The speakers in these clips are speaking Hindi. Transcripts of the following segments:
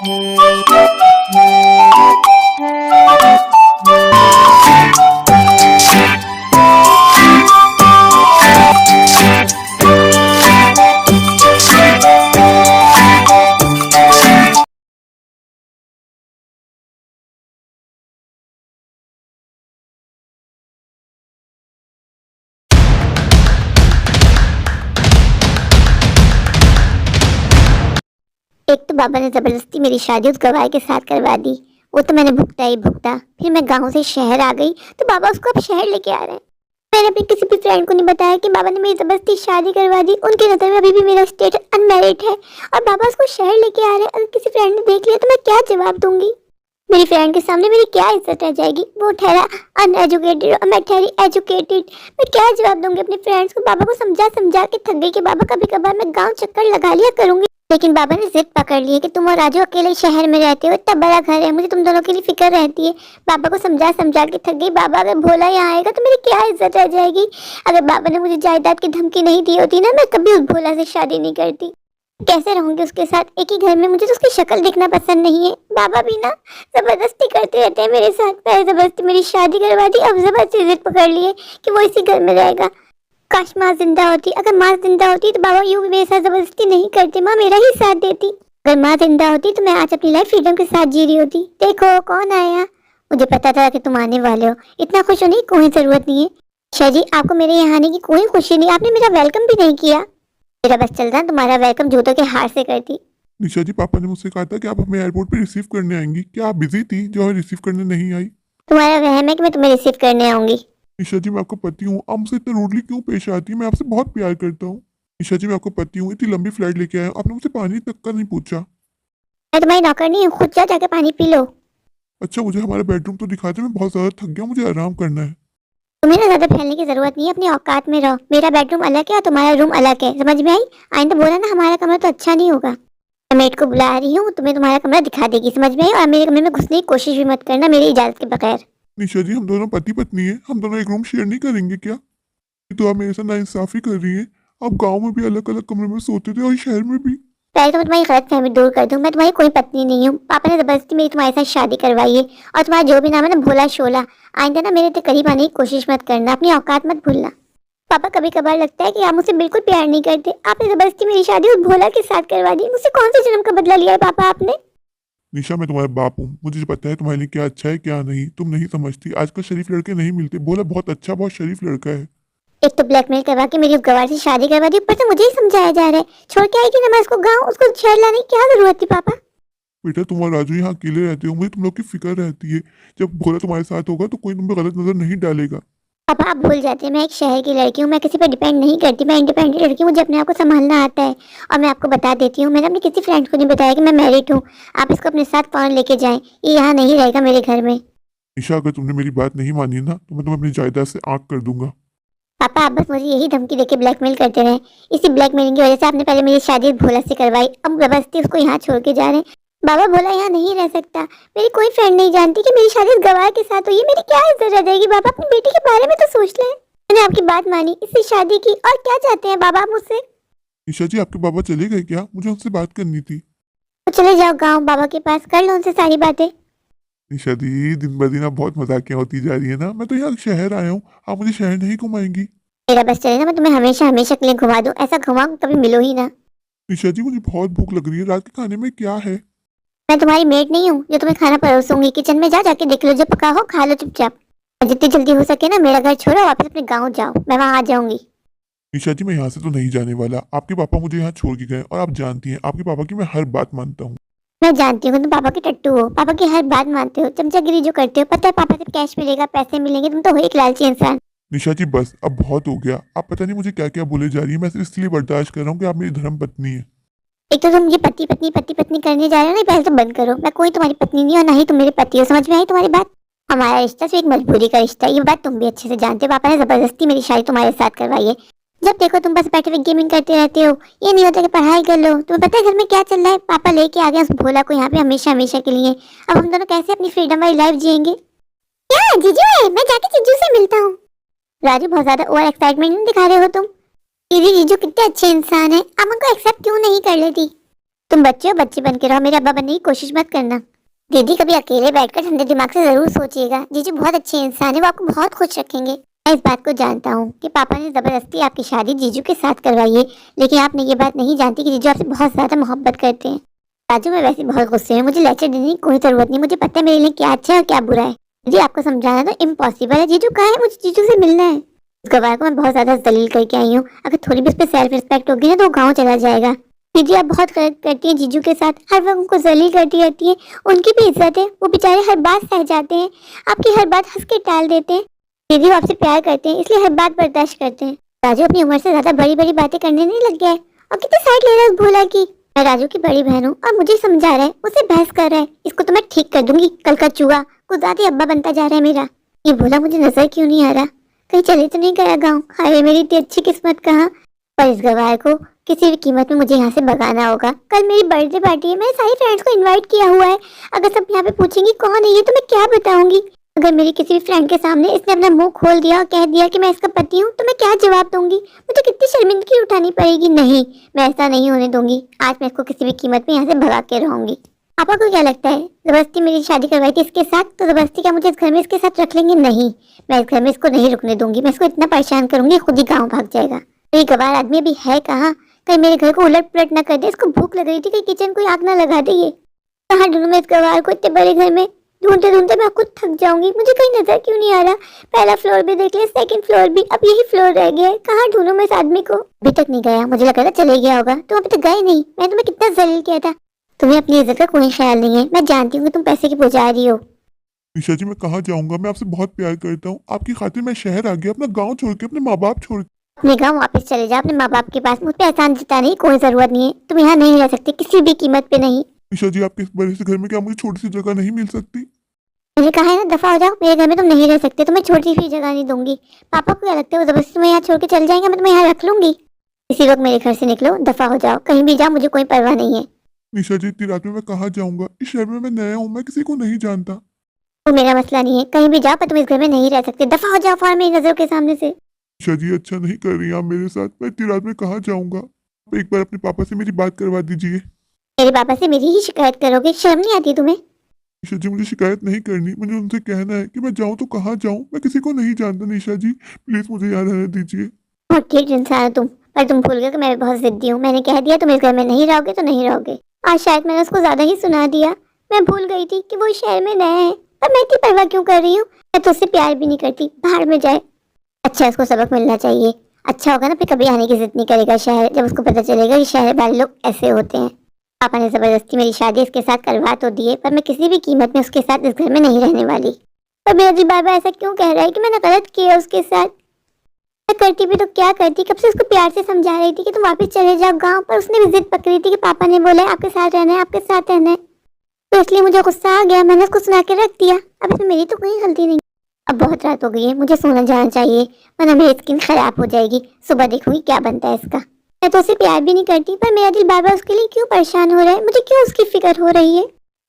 एक तो बाबा ने जबरदस्ती मेरी शादी उस गवाह के साथ करवा दी। वो तो मैंने भुगता ही भुगता। फिर मैं गांव से शहर आ गई तो बाबा उसको अब शहर लेके आ रहे हैं। मैंने अपनी किसी भी फ्रेंड को नहीं बताया कि बाबा ने मेरी जबरदस्ती शादी करवा दी। उनकी नजर में अभी भी मेरा स्टेटस अनमैरिड है और बाबा उसको शहर लेके आ रहे हैं। अगर किसी फ्रेंड ने देख लिया तो मैं क्या जवाब दूंगी? मेरी फ्रेंड के सामने मेरी क्या इज्जत रह जाएगी? वो ठहरा अनएजुकेटेड और मैं ठहरी एजुकेटेड। मैं क्या जवाब दूंगी अपनी फ्रेंड्स को? बाबा को समझा समझा के थक गई कि बाबा कभी कभार मैं गांव चक्कर लगा लिया करूंगी। लेकिन बाबा ने जिद पकड़ ली है कि तुम और राजू अकेले शहर में रहते हो, इतना बड़ा घर है, मुझे तुम दोनों के लिए फिक्र रहती है। बाबा को समझा समझा के थक गई। बाबा अगर भोला यहाँ आएगा तो मेरी क्या इज्जत रह जाएगी? अगर बाबा ने मुझे जायदाद की धमकी नहीं दी होती ना, मैं कभी उस भोला से शादी नहीं करती। कैसे रहूंगी उसके साथ एक ही घर में? मुझे तो उसकी शक्ल देखना पसंद नहीं है। बाबा भी ना जबरदस्ती करते रहते हैं मेरे साथ। पहले जबरदस्ती मेरी शादी करवा दी, अब जबरदस्ती जिद पकड़ ली है कि वो इसी घर में रहेगा। काश माँ जिंदा होती। अगर माँ जिंदा होती तो बाबा यूं मेरे साथ जबरदस्ती नहीं करते, माँ मेरा ही साथ देती। अगर माँ जिंदा होती तो मैं आज अपनी लाइफ फ्रीडम के साथ जी रही होती। देखो कौन आया। मुझे पता था कि तुम आने वाले हो। इतना खुश होने की कोई जरूरत नहीं है। शाह जी, आपको मेरे यहाँ आने की कोई खुशी नहीं। आपने मेरा वेलकम भी नहीं किया। मेरा बस चलता तुम्हारा वेलकम जूतों के हार से करती। निशा जी, पापा ने मुझसे कहा था कि आप हमें एयरपोर्ट पे रिसीव करने आएंगी। क्या आप बिजी थी जो हमें रिसीव करने नहीं आई? तुम्हारा वहम है कि मैं तुम्हें रिसीव करने आऊंगी। निशा जी, मैं आपको पति हूँ। आप मुझसे इतना रूडली क्यों पेश आती है? मैं आपसे बहुत प्यार करता हूँ। निशा जी, मैं आपको पति हूँ। इतनी लंबी फ्लाइट लेके आया, आपने मुझसे पानी तक का नहीं पूछा। मैं तुम्हारी नौकर नहीं हूँ, खुद जा जाके पानी पी लो। अच्छा, मुझे हमारा बेडरूम तो दिखा दे। मैं बहुत ज्यादा थक गया, मुझे आराम करना है। तुम्हें ना ज्यादा फैलने की जरूरत नहीं है, अपनी औकात में रहो। मेरा बेडरूम अलग है और तुम्हारा रूम अलग है, समझ में आई? आइंदा बोला ना हमारा कमरा तो अच्छा नहीं होगा। मैं मेड को बुला रही हूँ, तुम्हें तुम्हारा कमरा दिखा देगी, समझ में आई? और मेरे कमरे में घुसने की कोशिश भी मत करना मेरी इजाजत के बगैर। निशा जी, हम दोनों पति पत्नी हैं। हम दोनों एक रूम शेयर नहीं करेंगे क्या? ये तो आप मेरे साथ नाइंसाफी कर रही हैं। आप गाँव में भी अलग अलग कमरे में सोते थे और शहर में भी। पहले तो मैं तुम्हारी गलत फहमी दूर कर दूं, मैं तुम्हारी कोई पत्नी नहीं हूँ। पापा ने जबरदस्ती मेरी तुम्हारे साथ शादी करवाई है। और तुम्हारा जो भी नाम है ना, भोला शोला, आइंदा ना मेरे करीब आने की कोशिश मत करना। अपनी औकात मत भूलना। पापा, कभी कभार लगता है कि आप मुझसे बिल्कुल प्यार नहीं करते। आपने जबरदस्ती मेरी शादी उस भोला के साथ करवा दी। मुझसे कौन से जन्म का बदला लिया है पापा आपने? निशा, मैं तुम्हारा बाप हूँ। मुझे पता है तुम्हारे लिए क्या अच्छा है क्या नहीं। तुम नहीं समझती। आजकल शरीफ लड़के नहीं मिलते। बोला बहुत अच्छा, बहुत शरीफ लड़का है। एक तो ब्लैकमेल करवा के मेरी गवार से शादी करवा दी, ऊपर से मुझे ही समझाया जा रहा है। छोड़ के आएगी ना मैं उसको गाँव, उसको शहर लाने की क्या जरूरत थी पापा? बेटा, तुम और राजू यहाँ अकेले रहते हो, मुझे तुम लोग की फिक्र रहती है। जब भोला तुम्हारे साथ होगा तो कोई तुम पे गलत नजर नहीं डालेगा। पापा आप भूल जाते हैं मैं एक शहर की लड़की हूँ। मैं किसी पर डिपेंड नहीं करती। मैं इंडिपेंडेंट लड़की हूँ, मुझे अपने आप को संभालना आता है। और मैं आपको बता देती हूँ, मैंने अपनी किसी फ्रेंड को नहीं बताया कि मैं मैरिड हूँ। आप इसको अपने साथ फौरन लेके जाएं। ये यहाँ नहीं रहेगा मेरे घर में। निशा, अगर तुमने मेरी बात नहीं मानी ना तो मैं तुम्हें अपनी जायदाद से आंख कर दूंगा। पापा आप बस मुझे यही धमकी देके ब्लैकमेल करते रहे। इसी ब्लैकमेलिंग की वजह से आपने पहले मेरी शादी भोला से करवाई, अब जबरदस्ती उसको यहाँ छोड़ के जा रहे हैं। बाबा, भोला यहाँ नहीं रह सकता। मेरी कोई फ्रेंड नहीं जानती कि मेरी शादी गवाह के साथ हुई है। मेरी क्या इज्जत रह जाएगी? बाबा अपनी बेटी के बारे में तो सोच लें। मैंने आपकी बात मानी, इससे शादी की, और क्या चाहते हैं बाबा आप मुझसे? निशा जी, आपके बाबा चले गए क्या? मुझे उनसे बात करनी थी। तो चले जाओ गाँव बाबा के पास, कर लो उनसे सारी बातें। निशा दी, दिन ब दिन आप बहुत मजाकियाँ होती जा रही है ना। मैं तो यहाँ शहर आया हूँ, आप मुझे शहर नहीं घुमाएंगी। मेरा बस चले ना, मैं तुम्हें हमेशा हमेशा के लिए घुमा दूं। ऐसा घुमाऊं कभी मिलो ही ना। निशा जी, मुझे बहुत भूख लग रही है। रात के खाने में क्या है? मैं तुम्हारी मेड नहीं हूँ जो तुम्हें खाना परोसूंगी। किचन में जाके देख लो, जो पका हो खा लो चुपचाप। और जितनी जल्दी हो सके ना मेरा घर छोड़ो, वापस अपने गाँव जाओ। मैं वहाँ आ जाऊंगी। निशा जी, मैं यहाँ से तो नहीं जाने वाला। आपके पापा मुझे यहाँ छोड़ के गए और आप जानती हैं आपके पापा की मैं हर बात मानता हूँ। मैं जानती हूँ तुम पापा के टट्टू हो, पापा की हर बात मानते हो, चमचागिरी जो करते हो। पता है पापा से कैश मिलेगा, पैसे मिलेंगे, तुम तो हो एक लालची इंसान। निशा जी, बस अब बहुत हो गया। आप पता नहीं मुझे क्या क्या बोले जा रही है। मैं सिर्फ इसलिए बर्दाश्त कर रहा हूँ कि आप मेरी धर्म पत्नी है। एक तो तुम ये पति पत्नी करने जा रहे हो ना, पहले तो बंद करो। मैं कोई तुम्हारी पत्नी नहीं और ना ही तुम मेरे पति हो, समझ में आई तुम्हारी बात? हमारा रिश्ता सिर्फ एक मजबूरी का रिश्ता है, ये बात तुम भी अच्छे से जानते हो। पापा ने जबरदस्ती मेरी शादी तुम्हारे साथ करवाई है। जब देखो तुम बस बैठे हुए गेमिंग करते रहते हो। ये नहीं होता कि पढ़ाई कर लो। तुम्हें पता है घर में क्या चल रहा है? पापा लेके आ गए उस भोला को यहाँ पे हमेशा हमेशा के लिए। अब हम दोनों कैसे अपनी फ्रीडम वाली लाइफ जिएंगे? क्या जीजू है? मैं जाके जीजू से मिलता हूँ। राजू, बहुत ज्यादा ओवर एक्साइटमेंट नहीं दिखा रहे हो तुम? दीदी जीजू कितने अच्छे इंसान है, आप उनको एक्सेप्ट क्यों नहीं कर लेती? तुम बच्चे हो, बच्चे बन के रहो, मेरे अब्बा बनने की कोशिश मत करना। दीदी कभी अकेले बैठकर ठंडे दिमाग से जरूर सोचिएगा, जीजू बहुत अच्छे इंसान है, वो आपको बहुत खुश रखेंगे। मैं इस बात को जानता हूँ कि पापा ने जबरदस्ती आपकी शादी जीजू के साथ करवाई है, लेकिन आपने ये बात नहीं जानती कि जीजू आपसे बहुत ज्यादा मोहब्बत करते हैं। राजू मैं वैसे बहुत गुस्से में, मुझे लेक्चर देने की कोई जरूरत नहीं, मुझे पता है मेरे लिए क्या अच्छा है और क्या बुरा है। दीदी आपको समझाना तो इम्पॉसिबल है, जीजू कहाँ है, मुझे जीजू से मिलना है। इस गवार को मैं बहुत ज्यादा जलील करके आई हूँ, अगर थोड़ी भी उस पर सेल्फ रिस्पेक्ट होगी ना तो वो गाँव चला जाएगा। दीदी आप बहुत गलत करती हैं जीजू के साथ, हर वक्त उनको जलील करती रहती है। उनकी भी इज्जत है, वो बेचारे हर बात सह जाते हैं, आपकी हर बात हंस के टाल देते हैं। दीदी वो आपसे प्यार करते हैं इसलिए हर बात बर्दाश्त करते हैं। राजू अपनी उम्र से ज्यादा बड़ी बड़ी बातें करने नहीं लग गया है, और कितनी साइड ले रहा है उस भोला की। मैं राजू की बड़ी बहन हूँ और मुझे समझा रहा है, मुझसे बहस कर रहा है, इसको तो मैं ठीक कर दूंगी। कल का चूहा कुछ ज्यादा ही अब्बा बनता जा रहा है मेरा। ये भोला मुझे नजर क्यों नहीं आ रहा, कहीं चले तो नहीं गया गाँव। हाय मेरी इतनी अच्छी किस्मत कहाँ। पर इस गवार को किसी भी कीमत में मुझे यहाँ से भगाना होगा। कल मेरी बर्थडे पार्टी है, मैंने सारी फ्रेंड्स को इनवाइट किया हुआ है। अगर सब यहाँ पे पूछेंगी कौन है ये तो मैं क्या बताऊंगी। अगर मेरी किसी भी फ्रेंड के सामने इसने अपना मुंह खोल दिया और कह दिया कि मैं इसका पति हूँ तो मैं क्या जवाब दूंगी, मुझे कितनी शर्मिंदगी उठानी पड़ेगी। नहीं, मैं ऐसा नहीं होने दूंगी। आज मैं इसको किसी भी कीमत में यहाँ से भगा के रहूंगी। पापा को क्या लगता है जबरदस्ती मेरी शादी करवाई थी इसके साथ, तो जबरदस्ती क्या मुझे इस घर में इसके साथ रख लेंगे? नहीं, मैं इस घर में इसको नहीं रुकने दूंगी। मैं इसको इतना परेशान करूंगी खुद ही गाँव भाग जाएगा। ये गवार आदमी भी है कहाँ, कहीं मेरे घर को उलट पलट ना कर दे। इसको भूख लग रही थी, कहीं किचन को आग ना लगा दे। ये कहाँ ढूंढूं मैं इस गवार को इतने बड़े घर में, ढूंढते ढूंढते मैं खुद थक जाऊंगी। मुझे कहीं नजर क्यों नहीं आ रहा, पहला फ्लोर भी देख लिया, सेकंड फ्लोर भी, अब यही फ्लोर रह गया है। कहाँ ढूंढूं मैं इस आदमी को? अभी तक नहीं गया, मुझे लगा था चले गया होगा, तुम अभी तक गए नहीं। मैं तुम्हें कितना जलील किया था, तुम्हें अपनी इज्जत का कोई ख्याल नहीं है। मैं जानती हूँ कि तुम पैसे की पुजारी हो। निशा जी मैं कहाँ जाऊंगा, मैं आपसे बहुत प्यार करता हूँ, आपकी खातिर मैं शहर आ गया, अपना गाँव छोड़ के, अपने माँ बाप छोड़ के। अपने गाँव वापस चले जाओ, अपने माँ बाप के पास। मुझ पे एहसान जताने की कोई जरूरत नहीं है, तुम यहाँ नहीं रह सकते किसी भी कीमत पे नहीं। निशा जी आपके इस बड़े से घर में क्या मुझे छोटी सी जगह नहीं मिल सकती? मैंने कहा है ना, दफा हो जाओ, मेरे घर में तुम नहीं रह सकते, तुम्हें छोटी सी जगह नहीं दूंगी। पापा को क्या लगता है वो जबरदस्ती तुम्हें यहाँ छोड़ के चल जाएंगे, मैं तुम्हें यहाँ रख लूंगी? इसी वक्त मेरे घर से निकलो, दफा हो जाओ, कहीं भी जाओ, मुझे कोई परवाह नहीं है। निशा जी इतनी रात में मैं कहाँ जाऊंगा, इस शहर में मैं नया हूँ, मैं किसी को नहीं जानता। वो मेरा मसला नहीं है, कहीं भी जाओ, पर तुम इस घर में नहीं रह सकते। दफा हो जाओ फौरन मेरी नजरों के सामने से। निशा जी अच्छा नहीं कर रही हैं आप मेरे साथ, मैं इतनी रात में कहाँ जाऊंगा। आप एक बार अपने पापा से मेरी बात करवा दीजिए। मेरे पापा से मेरी ही शिकायत करोगे? शर्म नहीं आती तुम्हें? निशा जी मुझे शिकायत नहीं करनी, मुझे उनसे कहना है कि मैं जाऊँ तो कहाँ जाऊँ, मैं किसी को नहीं जानता। निशा जी प्लीज मुझे याद रहने दीजिए। बहुत ठीक इंसान हो तुम, पर तुम भूल गए कि मैं भी बहुत जिद्दी हूँ। मैंने कह दिया तुम इस घर में नहीं रहोगे तो नहीं रहोगे। आज शायद मैंने उसको ज्यादा ही सुना दिया। मैं भूल गई थी कि वो इस शहर में नया है, पर मैं इतनी परवाह क्यों कर रही हूँ। मैं तो उससे प्यार भी नहीं करती, बाहर में जाए। अच्छा उसको सबक मिलना चाहिए, अच्छा होगा ना फिर कभी आने की जिद नहीं करेगा शहर, जब उसको पता चलेगा कि शहर वाले लोग ऐसे होते हैं। पापा ने जबरदस्ती मेरी शादी इसके साथ करवा तो दिए, पर मैं किसी भी कीमत में उसके साथ इस घर में नहीं रहने वाली। पर मेरा दिल बार बार ऐसा क्यों कह रहा है कि मैंने गलत किया उसके साथ। मैं करती भी तो क्या करती, कब से उसको प्यार से समझा रही थी कि तुम वापस चले जाओ गाँव, पर उसने भी जिद पकड़ी थी कि पापा ने बोला है आपके साथ रहना है, आपके साथ रहना है। तो इसलिए मुझे गुस्सा आ गया, मैंने उसको सुना के रख दिया। अब इसमें मेरी तो कोई गलती नहीं। अब बहुत रात हो गई है, मुझे सोना जाना चाहिए, वरना मेरी स्किन खराब हो जाएगी। सुबह देखूंगी क्या बनता है इसका। मैं तो उसे प्यार भी नहीं करती, पर मेरा दिल बार बार उसके लिए क्यों परेशान हो रहा है, मुझे क्यों उसकी फिक्र हो रही है।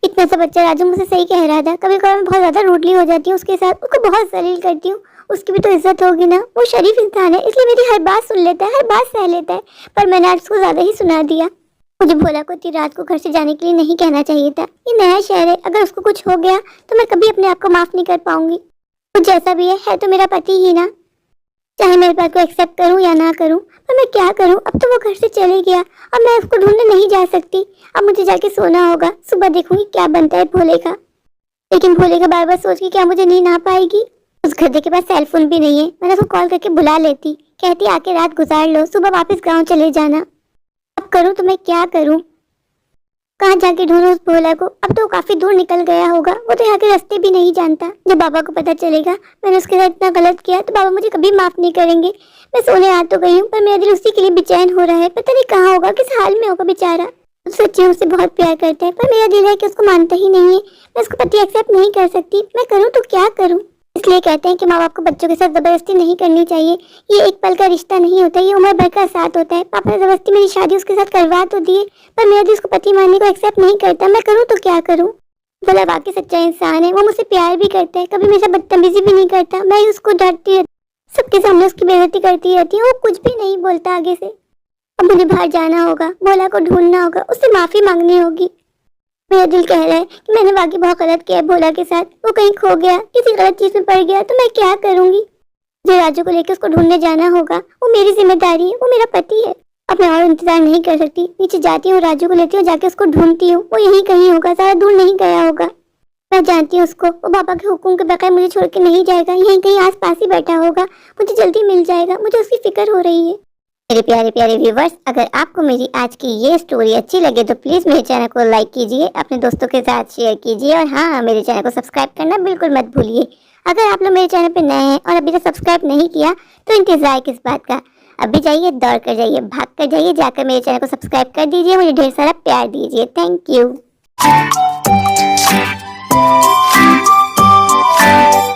इतना सा बच्चा राजू मुझसे सही कह रहा था, कभी कभी मैं बहुत ज्यादा रूडली हो जाती हूँ उसके साथ, उसको बहुत जलील करती हूँ। उसकी भी तो इज्जत होगी ना, वो शरीफ इंसान है इसलिए मेरी हर बात सुन लेता है, हर बात सह लेता है। पर मैंने आज उसको ज्यादा ही सुना दिया। मुझे भोला को इतनी रात को घर से जाने के लिए नहीं कहना चाहिए था। ये नया शहर है, अगर उसको कुछ हो गया तो मैं कभी अपने आप को माफ नहीं कर पाऊंगी। वो जैसा भी है तो मेरा पति ही ना, चाहे मेरे बात को एक्सेप्ट करूं या ना करूं, पर मैं क्या करूं। अब तो वो घर से चले गया, अब मैं उसको ढूंढने नहीं जा सकती। अब मुझे जाके सोना होगा, सुबह देखूंगी क्या बनता है भोले का। लेकिन भोले का बार बार सोच के क्या मुझे नींद आ पाएगी। उस गधे के पास सेल फोन भी नहीं है, मैंने उसको कॉल करके बुला लेती, कहती आके रात गुजार लो, सुबह वापस गाँव चले जाना। अब करूँ तो मैं क्या करूँ, कहाँ जाके ढूंढूं उस भोला को। अब तो काफी दूर निकल गया होगा, वो तो यहाँ के रास्ते भी नहीं जानता। जब बाबा को पता चलेगा मैंने उसके साथ इतना गलत किया तो बाबा मुझे कभी माफ नहीं करेंगे। मैं सोने आ तो गई हूँ, पर मेरा दिल उसी के लिए बेचैन हो रहा है। पता नहीं कहाँ होगा, किस हाल में होगा बेचारा। सच्ची उसे बहुत प्यार करता है, पर मेरा दिल है कि उसको मानता ही नहीं है। मैं उसको पति एक्सेप्ट नहीं कर सकती, मैं करूँ तो क्या करूँ। इसलिए कहते हैं कि माँ बाप को बच्चों के साथ जबरदस्ती नहीं करनी चाहिए। ये एक पल का रिश्ता नहीं होता, ये उम्र भर का साथ होता है। पापा ने जबरदस्ती मेरी शादी उसके साथ करवा तो दिए, पर मेरा दिल उसको पति मानने को एक्सेप्ट नहीं करता। मैं करूँ तो क्या करूँ। भला वाकई सच्चा इंसान है, वो मुझसे प्यार भी करता है, कभी मेरे साथ बदतमीजी भी नहीं करता। मैं उसको डांटती रहती, सबके सामने उसकी बेइज्जती करती रहती हूँ, वो कुछ भी नहीं बोलता आगे से। अब मुझे बाहर जाना होगा, भोला को ढूंढना होगा, उससे माफी मांगनी होगी। मेरा दिल कह रहा है कि मैंने वाकई बहुत गलत किया है भोला के साथ। वो कहीं खो गया, किसी गलत चीज में पड़ गया तो मैं क्या करूंगी? मुझे राजू को लेकर उसको ढूंढने जाना होगा। वो मेरी जिम्मेदारी है, वो मेरा पति है। अब मैं और इंतजार नहीं कर सकती। नीचे जाती हूँ, राजू को लेती हूँ, जाके उसको ढूंढती हूँ। वो यहीं कहीं होगा, ज्यादा दूर नहीं गया होगा। मैं जानती हूँ उसको, वो पापा के हुक्म के बगैर मुझे छोड़ के नहीं जाएगा। यहीं कहीं आस पास ही बैठा होगा, मुझे जल्दी मिल जाएगा। मुझे उसकी फिक्र हो रही है। मेरे प्यारे प्यारे व्यूवर्स, अगर आपको मेरी आज की ये स्टोरी अच्छी लगे तो प्लीज़ मेरे चैनल को लाइक कीजिए, अपने दोस्तों के साथ शेयर कीजिए और हाँ, मेरे चैनल को सब्सक्राइब करना बिल्कुल मत भूलिए। अगर आप लोग मेरे चैनल पे नए हैं और अभी तक सब्सक्राइब नहीं किया तो इंतज़ार किस बात का? अभी जाइए, दौड़ कर जाइए, भाग कर जाइए, जाकर मेरे चैनल को सब्सक्राइब कर दीजिए। मुझे ढेर सारा प्यार दीजिए। Thank you.